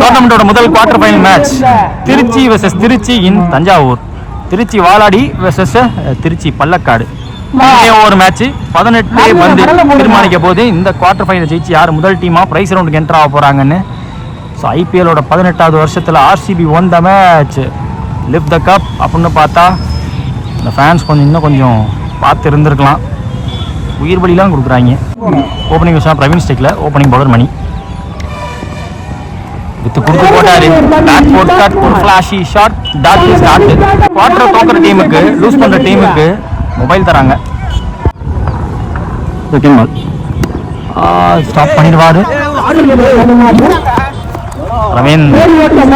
டோர்னமெண்டோட முதல் quarter final match Trichy versus Trichy in Thanjavur. Trichy Valadi versus Trichy Pallakadu. ஒரு match 18 வந்து தீர்மானிக்க போது இந்த குவார்டர் ஃபைனல் ஜெயிச்சு யார் முதல் டீமாக ப்ரைஸ் ரவுண்டுக்கு என்டர் ஆக போகிறாங்கன்னு. ஸோ ஐபிஎல்லோட 18வது வருஷத்தில் RCB one the match lift the cub அப்படின்னு பார்த்தா இந்த ஃபேன்ஸ் இன்னும் கொஞ்சம் பார்த்து இருந்திருக்கலாம். உயிர் பலிலாம் கொடுக்குறாங்க. ஓப்பனிங் விஷயம் பிரவீன் ஸ்டிக்ல, ஓப்பனிங் பவுலர் மணி வித்து குறுக்கு போட்டாரு. பேக் போட்டு ஒரு flashy shot. Dot start. Quarter தோக்குற டீமுக்கு லூஸ் பண்ற டீமுக்கு மொபைல் தராங்க. செகண்ட் பால் ஸ்டாப் பண்ணிடுவாரு. ரவீன்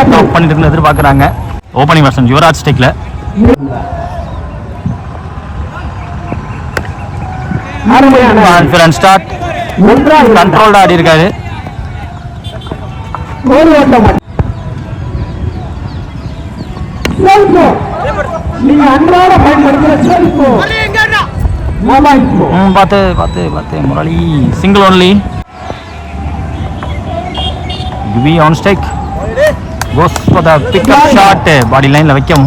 ஸ்டாப் பண்ணிட்டு எதிர்பார்க்குறாங்க. ஓப்பனிங் பர்சன் யுவராஜ் ஸ்டிக்ல. Confidence start. கண்ட்ரோல்டா ஆடி இருக்காரு. பார்த்து முரளி சிங்கிள் ஒன்லி. கிவி on strike. Goes for the pickup shot. Body லைன்ல வைக்கும்.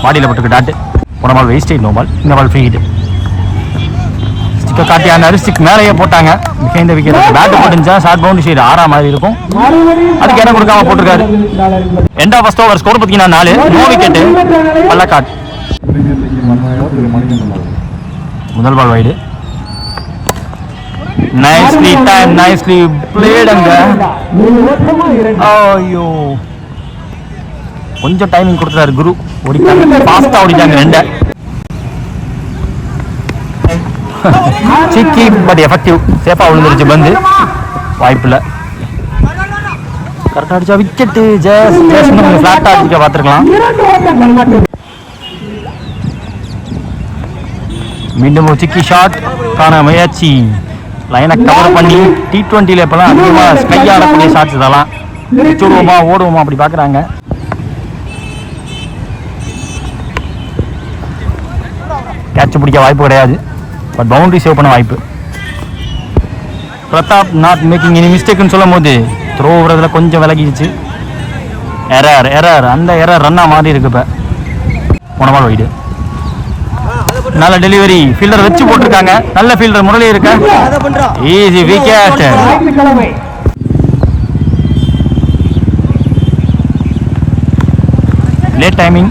பாடியில போட்டுக்கு டாட். போன பால் வேஸ்ட் நோ பால். இந்த பால் ஃப்ரீ ஹிட். ஸ்டிக்கை காட்டி அந்த ஸ்டிக் மேலேயே போட்டாங்க. Behind the wicket. பேட் போட்டுச்சா ஷார்ட் பவுண்டரி சைடு 6 மாதிரி இருக்கும். அதுக்கு இடம் கொடுக்காம போட்டிருக்காரு. End of first over score பார்த்தீங்கன்னா 4. No wicket Pallakad. முதல் ball wide. Nicely time, nicely played. அங்க ஐயோ கொஞ்சம் டைமிங் கொடுத்துறாரு குரு. ஓடிட்டாங்க, ஃபாஸ்டா ஓடிட்டாங்க ரெண்ட. சிக்கி பட் எஃபெக்டிவ். சேஃபா விழுந்துருச்சு பந்து. வாய்ப்பில்லை. கரெக்டாக அடிச்சா விக்கெட்டு. ஜஸ்ட் கொஞ்சம் ஃபிளாட்டாக அடிக்க பார்த்துருக்கலாம். மீண்டும் ஒரு சிக்கி ஷாட் காண முயற்சி. லைனை கவர் பண்ணி T20 இப்போலாம் அதிகமாக ஸ்கை ஆடக்கூடிய ஷாட்ஸ் இதெல்லாம். வச்சுடுவோமா ஓடுவோமா அப்படி பார்க்குறாங்க. கேட்ச் பிடிக்க வாய்ப்பு கிடையாது. பட் பவுண்டரி சேவ் பண்ண வாய்ப்பு. பிரதாப் நாட் மேக்கிங் எனி மிஸ்டேக்னு சொல்லும் போது த்ரோ விடுறதுல கொஞ்சம் விலகிடுச்சு. எரர் அந்த எரர் ரன்னா மாதிரி இருக்கு. இப்போ போன பால் வைடு. நல்ல டெலிவரி. ஃபீல்டர் வச்சு போட்டிருக்காங்க. நல்ல ஃபீல்டர் முரளி இருக்க. Easy wicket. Late timing.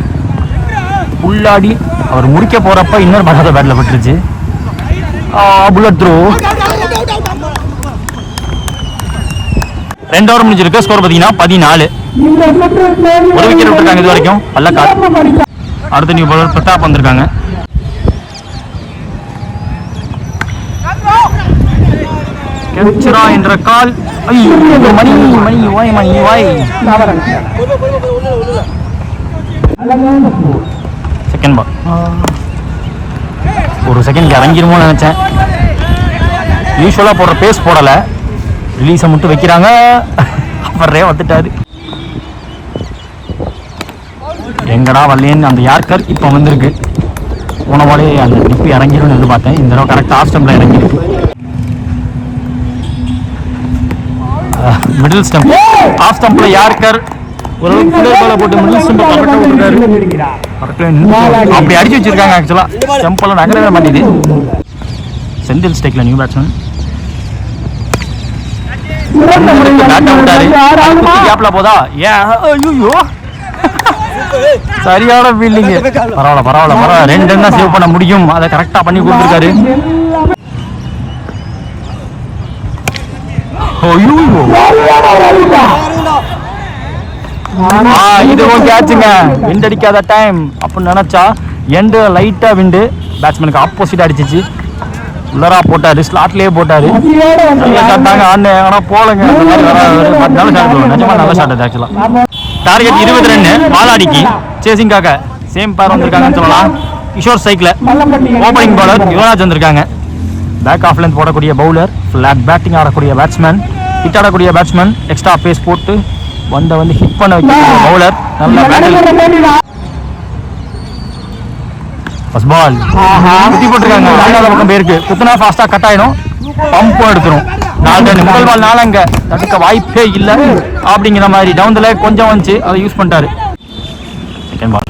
உள்ளாடி அவர் முடிக்க போறப்ப இன்னொரு படாத பேட்ல பட்டுருச்சு. Bullet throw. 2 ஓவர் முடிஞ்சிருக்கு. ஸ்கோர் பார்த்தீங்கன்னா 14. ஒரு விக்கெட் விட்டுருக்காங்க இது வரைக்கும் பள்ளக்காட். அடுத்த நியூ பவுலர் பிரதாப் வந்திருக்காங்க. கேப்சரா என்ற கால். ஐயோ மணி வாய். Second ball. ஒரு செகண்ட் இறங்கிருமோ நினைச்சேன். யூஸ்வலா போடுற பேஸ் போடல. ரிலீஸை மட்டும் வைக்கிறாங்க. அவரே வந்துட்டாரு. எங்கடா வரலேன்னு அந்த யார்கர் இப்போ வந்திருக்கு. போன பாலே அந்த டிப்பு இறங்கிரும்னு எதிர்பார்த்தேன். இந்த தடவை கரெக்டாக ஆஃப் ஸ்டம்பில் இறங்கிருக்கு. Middle stump. ஆஃப் ஸ்டம்ப்ல யார்கர் ஒரு ஃபுல்லர் பால போட்டு மிடில் ஸ்டம்ப் கரெக்டா விட்டுறாரு. அப்படி அடிச்சு வச்சிருக்காங்க. ஆக்சுவலா ஸ்டம்ப்ல நகரவே மாட்டேது. செந்தில் ஸ்டேக்ல நியூ பேட்ஸ்மேன். கேப்ல போதா. ஐயோ சரியான ஃபீல்டிங். பரவாயில்ல. 2 ரன் தான் சேவ் பண்ண முடியும். அதை கரெக்டா பண்ணி கொடுத்துருக்காரு. இது கேட்சுங்க. விண்ட் அடிக்காத டைம் அப்படின்னு நினைச்சா எண்டு லைட்டா விண்டு பேட்ஸ்மேனுக்கு ஆப்போசிட் அடிச்சிச்சு. உள்ளரா போட்டாரு. ஸ்லாட்லயே போட்டாரு. ஆனா போலங்க. நிஜமா நல்ல ஷாட். ஆக்சுவலா டார்கெட் 20 ரன். வாலாடிக்கு சேசிங்காக சேம் பேர் வந்திருக்காங்கன்னு சொல்லலாம். Kishore cycle. Opening bowler Yuvraj வந்திருக்காங்க. பேக் ஆஃப் லென்த் போடக்கூடிய பவுலர். ஃபிளாட் பேட்டிங் ஆடக்கூடிய பேட்ஸ்மேன். ஹிட் ஆடக்கூடிய பேட்ஸ்மேன். எக்ஸ்ட்ரா பேஸ் போட்டு வந்து ஹிட் பண்ண வைக்கக்கூடிய பவுலர். நல்ல பேட்டில். ஃபர்ஸ்ட் பால் குத்தி போட்டிருக்காங்க. 2வது பக்கம் பேருக்கு குத்துனா ஃபாஸ்டா கட் ஆயிடும். பம்பும் எடுத்துரும். 4 ரன். முதல் பால் 4 அங்க தடுக்க வாய்ப்பே இல்லை அப்படிங்கிற மாதிரி டவுன் த லேக் கொஞ்சம் வந்துச்சு, அதை யூஸ் பண்ணிட்டாரு. செகண்ட் பால்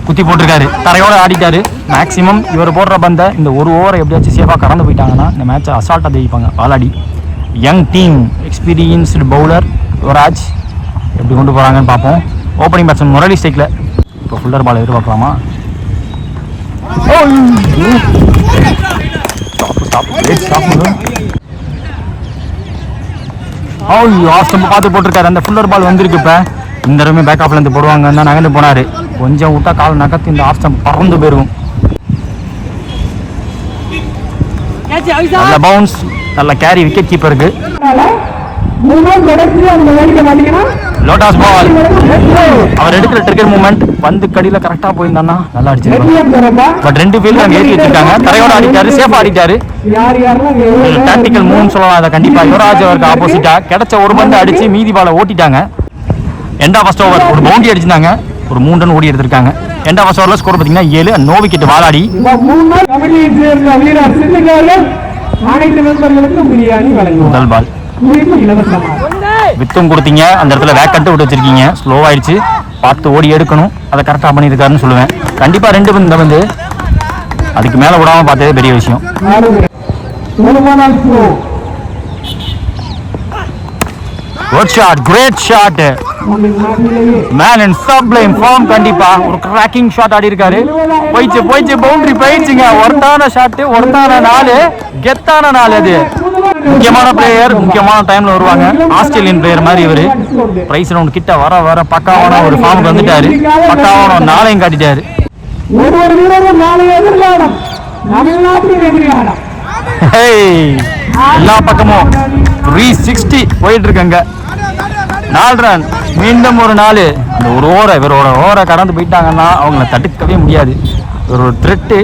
குத்தி போட்டிருக்காரு, தரையோட ஆடிட்டாரு. மேக்ஸிமம் இவர் போடுற பந்தை இந்த ஒரு ஓவரை எப்படியாச்சும் சேஃபாக கடந்து போயிட்டாங்கன்னா இந்த மேட்சை அசால்ட்டாக ஜெயிப்பாங்க. Baladi young team, experienced bowler Yuvraj எப்படி கொண்டு போகிறாங்கன்னு பார்ப்போம். ஓப்பனிங் பேட்ஸ்மேன் முரளி ஸ்டேக்கில் இப்போ ஃபுல்லர் பால் எதிர்பார்க்கலாமா? பார்த்து போட்டிருக்காரு. அந்த ஃபுல்லர் பால் வந்திருக்கு. இப்போ இந்த ரூமே பேக் ஆஃப்ல இருந்து போடுவாங்க தான் நகர்ந்து போனாரு. கொஞ்சம் விட்டா கால் நகர்த்தி இந்த ஆஃப் ஸ்டம்ப் பறந்து போயிருக்கும். நல்ல பவுன்ஸ், நல்ல கேரி, விக்கெட் கீப்பருக்கு. லோட்டாஸ் பால் அவர் எடுக்கிற ட்ரிகர் மூவ்மெண்ட் வந்து கடியில் கரெக்டாக போயிருந்தான்னா நல்லா அடிச்சிருக்காங்க. பட் 2 ஃபீல்டு அங்கே ஏற்றி வச்சிருக்காங்க. தரையோட ஆடிட்டாரு, சேஃபாக ஆடிட்டாரு. டாக்டிக்கல் மூவ்னு சொல்லலாம் அதை. கண்டிப்பாக யுவராஜ் அவருக்கு ஆப்போசிட்டா கிடைச்ச ஒரு பந்து அடிச்சு மீதி பாலை ஓட்டிட்டாங்க. எண்டா ஃபர்ஸ்ட் ஓவர் ஒரு பவுண்டரி அடிச்சிருந்தாங்க, ஒரு 3 ரன் ஓடி எடுத்திருக்காங்க. எண்டா ஃபர்ஸ்ட் ஓவரில் ஸ்கோர் பார்த்தீங்கன்னா 7. நோ விக்கெட் வாலாடி. முதல் பால் வித்தும் கொடுத்தீங்க, அந்த இடத்துல வேக்கண்ட் விட்டு வச்சிருக்கீங்க, ஸ்லோ ஆயிடுச்சு, பார்த்து ஓடி எடுக்கணும். அதை கரெக்டாக பண்ணியிருக்காருன்னு சொல்லுவேன். கண்டிப்பாக 2 பந்து வந்து அதுக்கு மேலே விடாம பார்த்ததே பெரிய விஷயம். Good shot, great shot, man in sublime form. கண்டிப்பா ஒரு கிராக்கிங் ஷாட் ஆடி இருக்காரு. போயிடுச்சு பவுண்டரி போயிடுச்சுங்க. ஒருத்தான ஷாட், ஒருத்தான நாள், கெத்தான நாள். அது முக்கியமான பிளேயர், முக்கியமான டைம்ல வருவாங்க. ஆஸ்திரேலியன் பிளேயர் மாதிரி இவரு. பிரைஸ் ரவுண்ட் கிட்ட வர பக்காவான ஒரு ஃபார்முக்கு வந்துட்டாரு. பக்காவான நாளையும் காட்டிட்டாரு. எல்லா பக்கமும் 360 போயிட்டு இருக்காங்க. 4 ரன், மீண்டும் ஒரு 4. அந்த ஒரு ஓவரை இவரோட ஓவரை கடந்து போயிட்டாங்கன்னா அவங்கள தடுக்கவே முடியாது. ஒரு த்ரெட்டை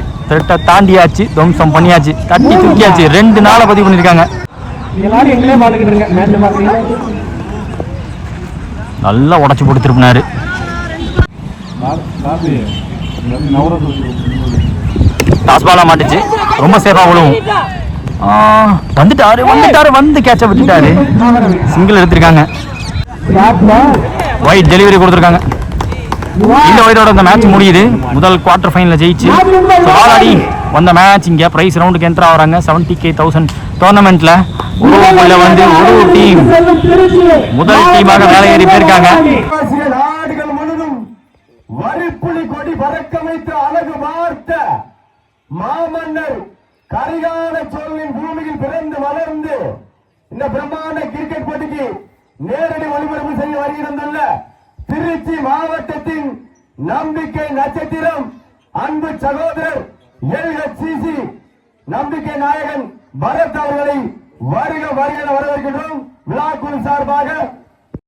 தாண்டியாச்சு, துவம்சம் பண்ணியாச்சு, தட்டி தூக்கியாச்சு. 2 நாளை பதிவு பண்ணியிருக்காங்க. நல்லா உடச்சு போட்டு திருப்பினாரு. டாஸ் பாலா மாட்டுச்சு, ரொம்ப சேஃபா விழுவும். வந்துட்டாரு வந்து கேட்ச விட்டுட்டாரு. சிங்கிள் எடுத்திருக்காங்க. ஒயிட் டெலிவரி கொடுத்துருக்காங்க. இந்த ஒயிட்டோட இந்த மேட்ச் முடியுது. முதல் குவார்டர் ஃபைனல் ஜெயிச்சு ஆல்ரெடி வந்த மேட்ச் இங்கே ப்ரைஸ் ரவுண்டுக்கு என்ட்ரு ஆகிறாங்க. 70,000 டோர்னமெண்ட்ல வந்து ஒரு டீம் முதல் டீமாக மேலே ஏறி போயிருக்காங்க. நாடுகள் முழுவதும் வரிப்புலி கொடி பறக்க வைத்த அழகு பார்த்த மாமன்னர் கரிகால சோழனின் பூமியில் பிறந்து வளர்ந்து இந்த பிரம்மாண்ட கிரிக்கெட் போட்டிக்கு நேரடி ஒளிபரப்பு செய்ய வருகிறதல்ல திருச்சி மாவட்டத்தின் நம்பிக்கை நட்சத்திரம் அன்பு சகோதரர் LHCC நம்பிக்கை நாயகன் பரத் அவர்களை வருக வரவேற்கின்றோம்.